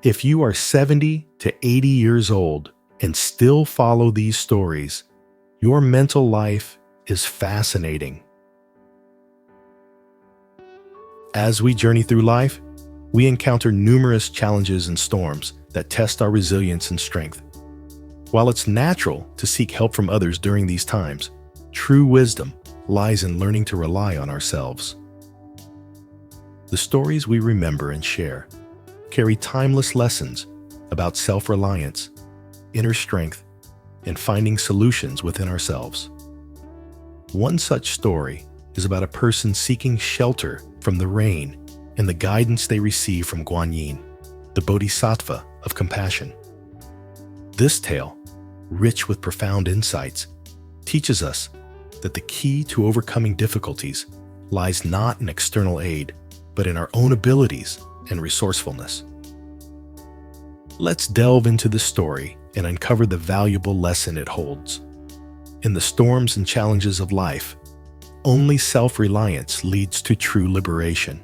If you are 70 to 80 years old and still follow these stories, your mental life is fascinating. As we journey through life, we encounter numerous challenges and storms that test our resilience and strength. While it's natural to seek help from others during these times, true wisdom lies in learning to rely on ourselves. The stories we remember and share carry timeless lessons about self-reliance, inner strength, and finding solutions within ourselves. One such story is about a person seeking shelter from the rain and the guidance they receive from Guanyin, the bodhisattva of compassion. This tale, rich with profound insights, teaches us that the key to overcoming difficulties lies not in external aid, but in our own abilities and resourcefulness. Let's delve into the story and uncover the valuable lesson it holds. In the storms and challenges of life, only self-reliance leads to true liberation.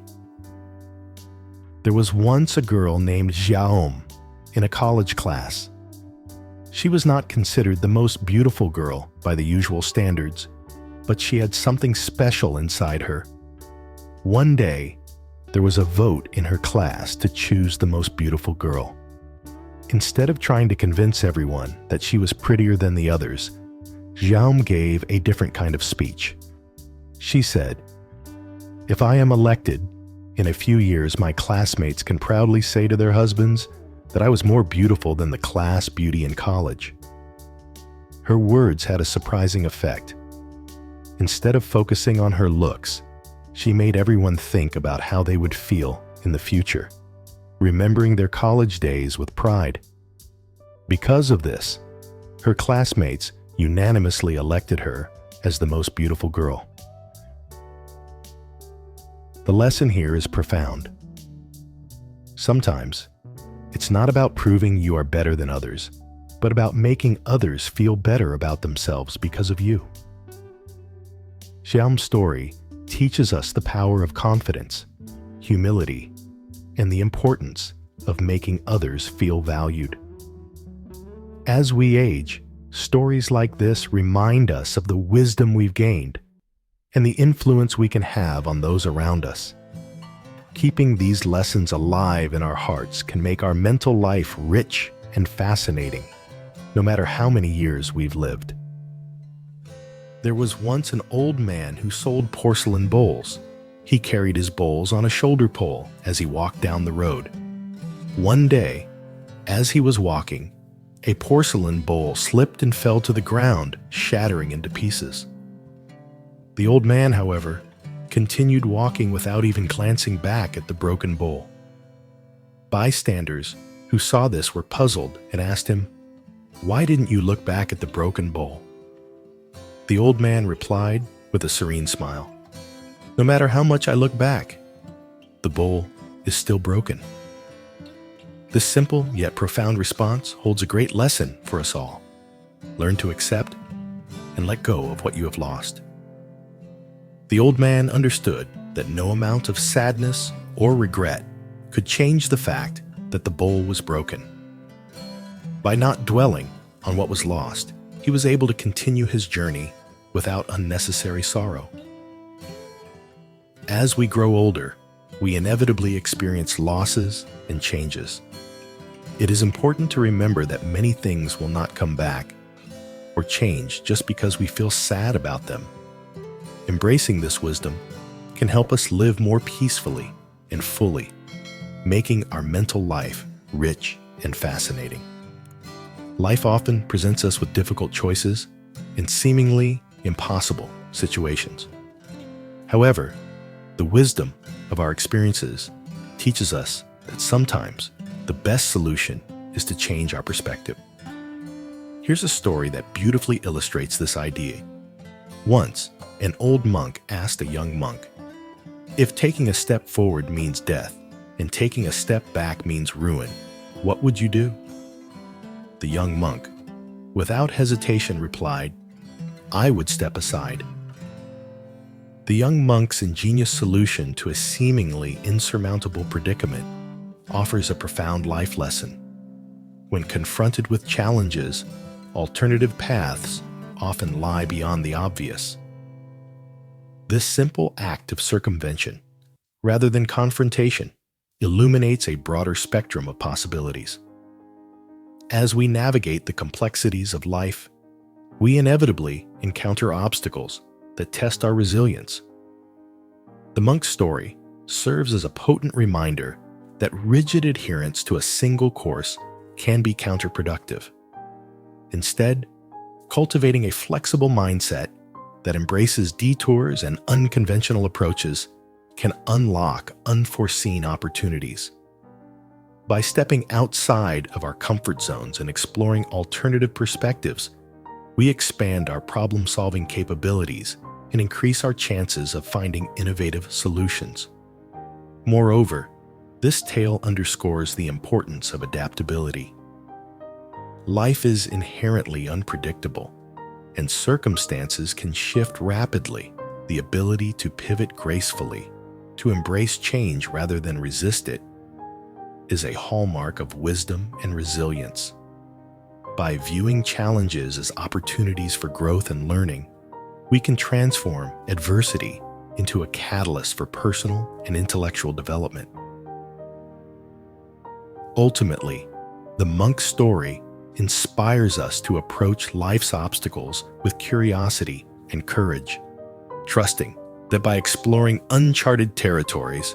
There was once a girl named Xiaom in a college class. She was not considered the most beautiful girl by the usual standards, but she had something special inside her. One day, there was a vote in her class to choose the most beautiful girl. Instead of trying to convince everyone that she was prettier than the others, Xiaom gave a different kind of speech. She said, "If I am elected, in a few years my classmates can proudly say to their husbands that I was more beautiful than the class beauty in college." Her words had a surprising effect. Instead of focusing on her looks, she made everyone think about how they would feel in the future, remembering their college days with pride. Because of this, her classmates unanimously elected her as the most beautiful girl. The lesson here is profound. Sometimes, it's not about proving you are better than others, but about making others feel better about themselves because of you. Xiaom's story teaches us the power of confidence, humility, and the importance of making others feel valued. As we age, stories like this remind us of the wisdom we've gained and the influence we can have on those around us. Keeping these lessons alive in our hearts can make our mental life rich and fascinating, no matter how many years we've lived. There was once an old man who sold porcelain bowls. He carried his bowls on a shoulder pole as he walked down the road. One day, as he was walking, a porcelain bowl slipped and fell to the ground, shattering into pieces. The old man, however, continued walking without even glancing back at the broken bowl. Bystanders who saw this were puzzled and asked him, "Why didn't you look back at the broken bowl?" The old man replied with a serene smile, "No matter how much I look back, the bowl is still broken." This simple yet profound response holds a great lesson for us all. Learn to accept and let go of what you have lost. The old man understood that no amount of sadness or regret could change the fact that the bowl was broken. By not dwelling on what was lost, he was able to continue his journey without unnecessary sorrow. As we grow older, we inevitably experience losses and changes. It is important to remember that many things will not come back or change just because we feel sad about them. Embracing this wisdom can help us live more peacefully and fully, making our mental life rich and fascinating. Life often presents us with difficult choices and seemingly impossible situations. However, the wisdom of our experiences teaches us that sometimes the best solution is to change our perspective. Here's a story that beautifully illustrates this idea. Once, an old monk asked a young monk, "If taking a step forward means death and taking a step back means ruin, what would you do?" The young monk, without hesitation, replied, "I would step aside." The young monk's ingenious solution to a seemingly insurmountable predicament offers a profound life lesson. When confronted with challenges, alternative paths often lie beyond the obvious. This simple act of circumvention, rather than confrontation, illuminates a broader spectrum of possibilities. As we navigate the complexities of life, we inevitably encounter obstacles that test our resilience. The monk's story serves as a potent reminder that rigid adherence to a single course can be counterproductive. Instead, cultivating a flexible mindset that embraces detours and unconventional approaches can unlock unforeseen opportunities. By stepping outside of our comfort zones and exploring alternative perspectives, we expand our problem-solving capabilities and increase our chances of finding innovative solutions. Moreover, this tale underscores the importance of adaptability. Life is inherently unpredictable, and circumstances can shift rapidly. The ability to pivot gracefully, to embrace change rather than resist it, is a hallmark of wisdom and resilience. By viewing challenges as opportunities for growth and learning, we can transform adversity into a catalyst for personal and intellectual development. Ultimately, the monk's story inspires us to approach life's obstacles with curiosity and courage, trusting that by exploring uncharted territories,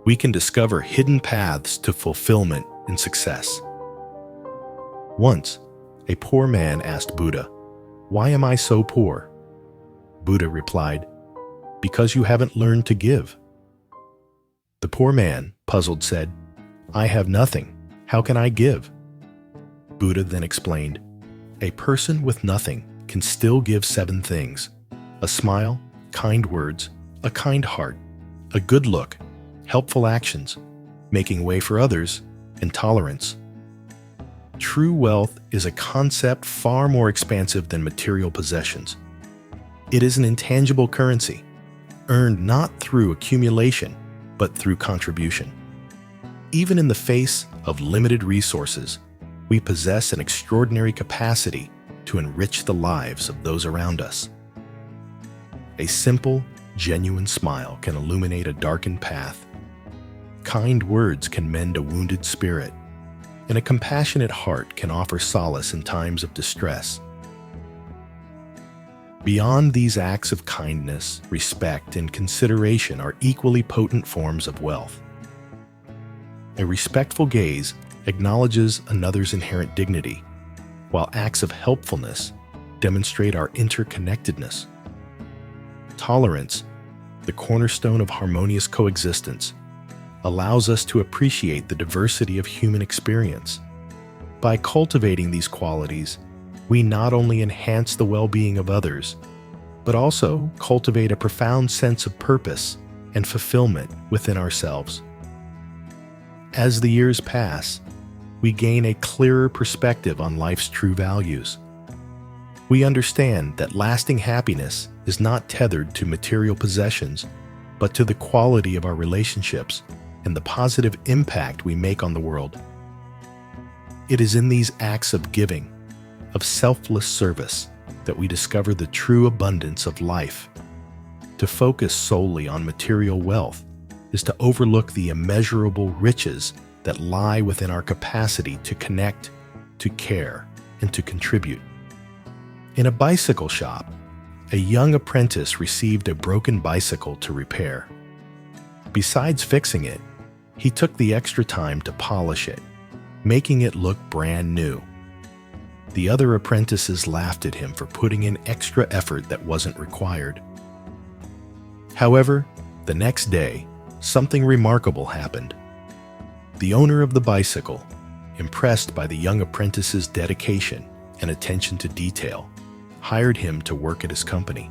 we can discover hidden paths to fulfillment and success. Once, a poor man asked Buddha, "Why am I so poor?" Buddha replied, "Because you haven't learned to give." The poor man, puzzled, said, "I have nothing. How can I give?" Buddha then explained, "A person with nothing can still give 7 things: a smile, kind words, a kind heart, a good look, helpful actions, making way for others, and tolerance." True wealth is a concept far more expansive than material possessions. It is an intangible currency, earned not through accumulation, but through contribution. Even in the face of limited resources, we possess an extraordinary capacity to enrich the lives of those around us. A simple, genuine smile can illuminate a darkened path. Kind words can mend a wounded spirit, and a compassionate heart can offer solace in times of distress. Beyond these acts of kindness, respect, and consideration are equally potent forms of wealth. A respectful gaze acknowledges another's inherent dignity, while acts of helpfulness demonstrate our interconnectedness. Tolerance, the cornerstone of harmonious coexistence, allows us to appreciate the diversity of human experience. By cultivating these qualities, we not only enhance the well-being of others, but also cultivate a profound sense of purpose and fulfillment within ourselves. As the years pass, we gain a clearer perspective on life's true values. We understand that lasting happiness is not tethered to material possessions, but to the quality of our relationships and the positive impact we make on the world. It is in these acts of giving, of selfless service, that we discover the true abundance of life. To focus solely on material wealth is to overlook the immeasurable riches that lie within our capacity to connect, to care, and to contribute. In a bicycle shop, a young apprentice received a broken bicycle to repair. Besides fixing it, he took the extra time to polish it, making it look brand new. The other apprentices laughed at him for putting in extra effort that wasn't required. However, the next day, something remarkable happened. The owner of the bicycle, impressed by the young apprentice's dedication and attention to detail, hired him to work at his company.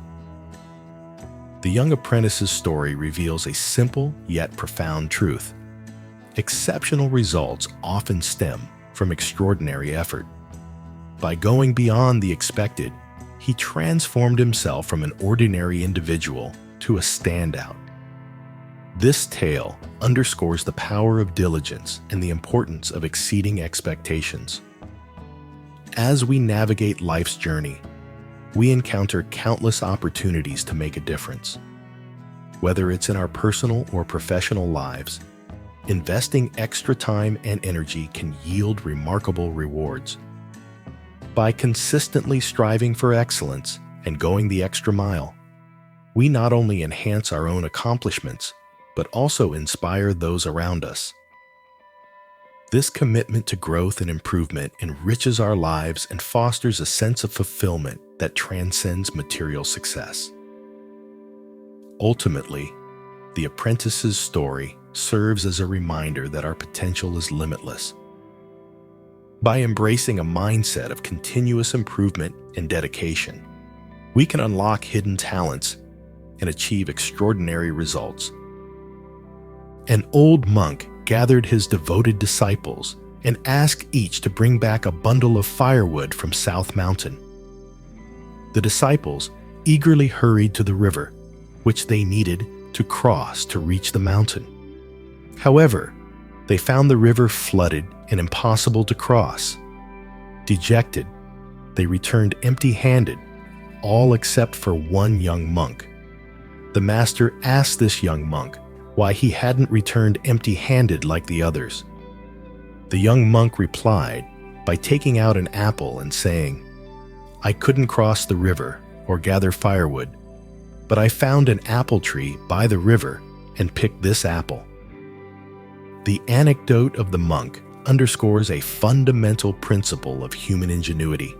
The young apprentice's story reveals a simple yet profound truth. Exceptional results often stem from extraordinary effort. By going beyond the expected, he transformed himself from an ordinary individual to a standout. This tale underscores the power of diligence and the importance of exceeding expectations. As we navigate life's journey, we encounter countless opportunities to make a difference. Whether it's in our personal or professional lives, investing extra time and energy can yield remarkable rewards. By consistently striving for excellence and going the extra mile, we not only enhance our own accomplishments, but also inspire those around us. This commitment to growth and improvement enriches our lives and fosters a sense of fulfillment that transcends material success. Ultimately, the apprentice's story serves as a reminder that our potential is limitless. By embracing a mindset of continuous improvement and dedication, we can unlock hidden talents and achieve extraordinary results. An old monk gathered his devoted disciples and asked each to bring back a bundle of firewood from South Mountain. The disciples eagerly hurried to the river, which they needed to cross to reach the mountain. However, they found the river flooded and impossible to cross. Dejected, they returned empty-handed, all except for one young monk. The master asked this young monk why he hadn't returned empty-handed like the others. The young monk replied by taking out an apple and saying, "I couldn't cross the river or gather firewood, but I found an apple tree by the river and picked this apple." The anecdote of the monk underscores a fundamental principle of human ingenuity.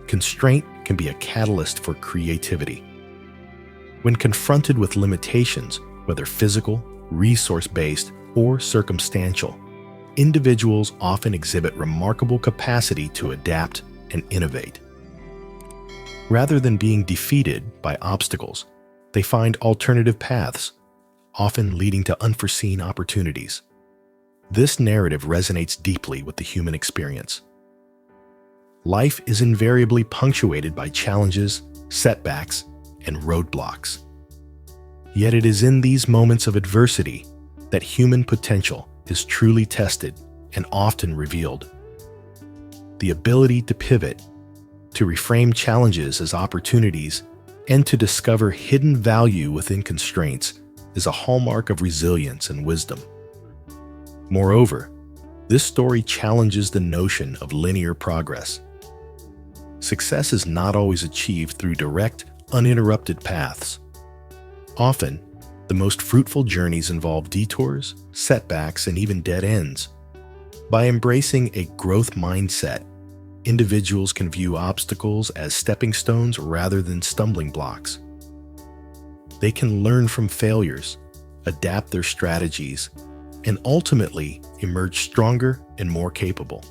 Constraint can be a catalyst for creativity. When confronted with limitations, whether physical, resource-based, or circumstantial, individuals often exhibit remarkable capacity to adapt and innovate. Rather than being defeated by obstacles, they find alternative paths, often leading to unforeseen opportunities. This narrative resonates deeply with the human experience. Life is invariably punctuated by challenges, setbacks, and roadblocks. Yet it is in these moments of adversity that human potential is truly tested and often revealed. The ability to pivot, to reframe challenges as opportunities, and to discover hidden value within constraints is a hallmark of resilience and wisdom. Moreover, this story challenges the notion of linear progress. Success is not always achieved through direct, uninterrupted paths. Often, the most fruitful journeys involve detours, setbacks, and even dead ends. By embracing a growth mindset, individuals can view obstacles as stepping stones rather than stumbling blocks. They can learn from failures, adapt their strategies, and ultimately emerge stronger and more capable.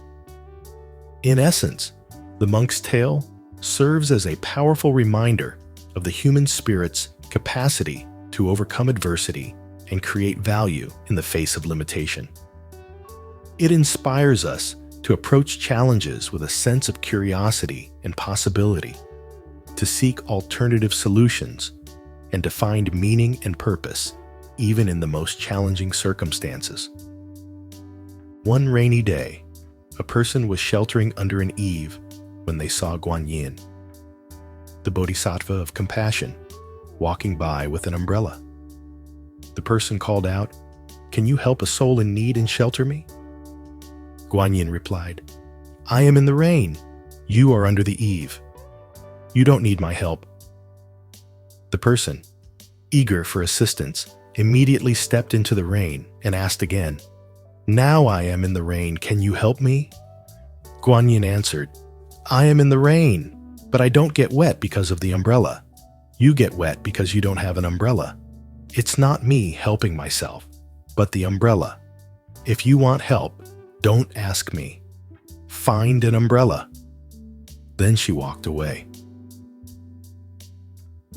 In essence, the monk's tale serves as a powerful reminder of the human spirit's capacity to overcome adversity and create value in the face of limitation. It inspires us to approach challenges with a sense of curiosity and possibility, to seek alternative solutions, and to find meaning and purpose even in the most challenging circumstances. One rainy day, a person was sheltering under an eave when they saw Guanyin, the bodhisattva of compassion, walking by with an umbrella. The person called out, "Can you help a soul in need and shelter me?" Guanyin replied, "I am in the rain. You are under the eave. You don't need my help." The person, eager for assistance, immediately stepped into the rain and asked again, "Now I am in the rain. Can you help me?" Guanyin answered, "I am in the rain, but I don't get wet because of the umbrella. You get wet because you don't have an umbrella. It's not me helping myself, but the umbrella. If you want help, don't ask me. Find an umbrella." Then she walked away.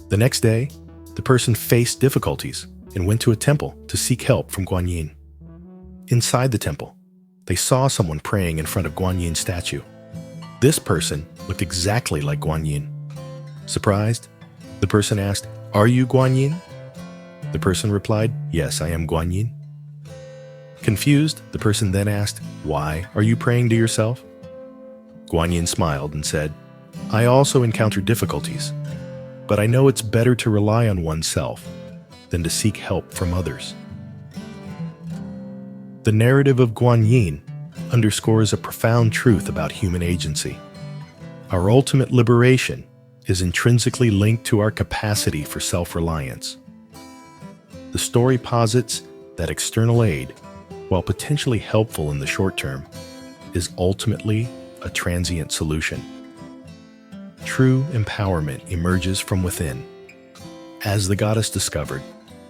The next day, the person faced difficulties and went to a temple to seek help from Guanyin. Inside the temple, they saw someone praying in front of Guanyin's statue. This person looked exactly like Guanyin. Surprised, the person asked, "Are you Guanyin?" The person replied, "Yes, I am Guanyin." Confused, the person then asked, "Why are you praying to yourself?" Guanyin smiled and said, "I also encounter difficulties, but I know it's better to rely on oneself than to seek help from others." The narrative of Guanyin underscores a profound truth about human agency. Our ultimate liberation is intrinsically linked to our capacity for self-reliance. The story posits that external aid, while potentially helpful in the short term, is ultimately a transient solution. True empowerment emerges from within. As the goddess discovered,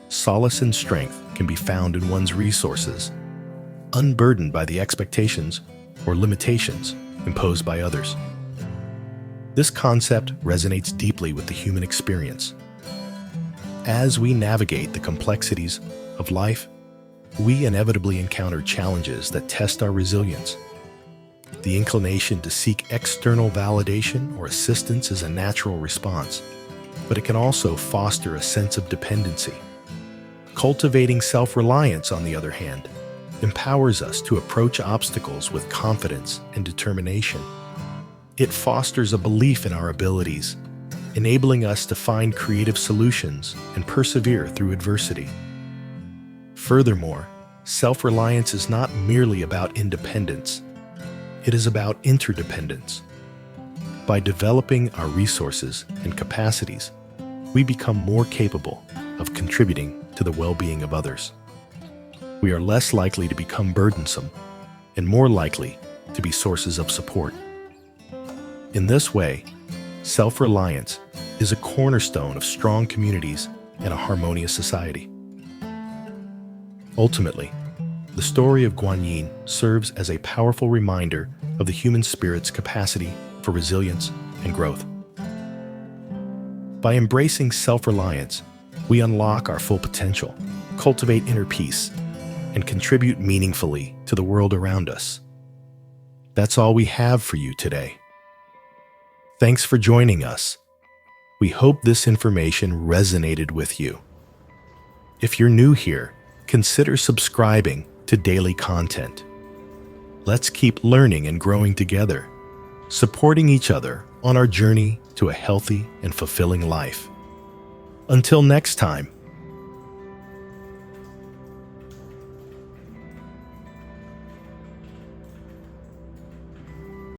solace and strength can be found in one's resources, unburdened by the expectations or limitations imposed by others. This concept resonates deeply with the human experience. As we navigate the complexities of life, we inevitably encounter challenges that test our resilience. The inclination to seek external validation or assistance is a natural response, but it can also foster a sense of dependency. Cultivating self-reliance, on the other hand, empowers us to approach obstacles with confidence and determination. It fosters a belief in our abilities, enabling us to find creative solutions and persevere through adversity. Furthermore, self-reliance is not merely about independence. It is about interdependence. By developing our resources and capacities, we become more capable of contributing to the well-being of others. We are less likely to become burdensome and more likely to be sources of support. In this way, self-reliance is a cornerstone of strong communities and a harmonious society. Ultimately, the story of Guanyin serves as a powerful reminder of the human spirit's capacity for resilience and growth. By embracing self-reliance, we unlock our full potential, cultivate inner peace, and contribute meaningfully to the world around us. That's all we have for you today. Thanks for joining us. We hope this information resonated with you. If you're new here, consider subscribing to daily content. Let's keep learning and growing together, supporting each other on our journey to a healthy and fulfilling life. Until next time,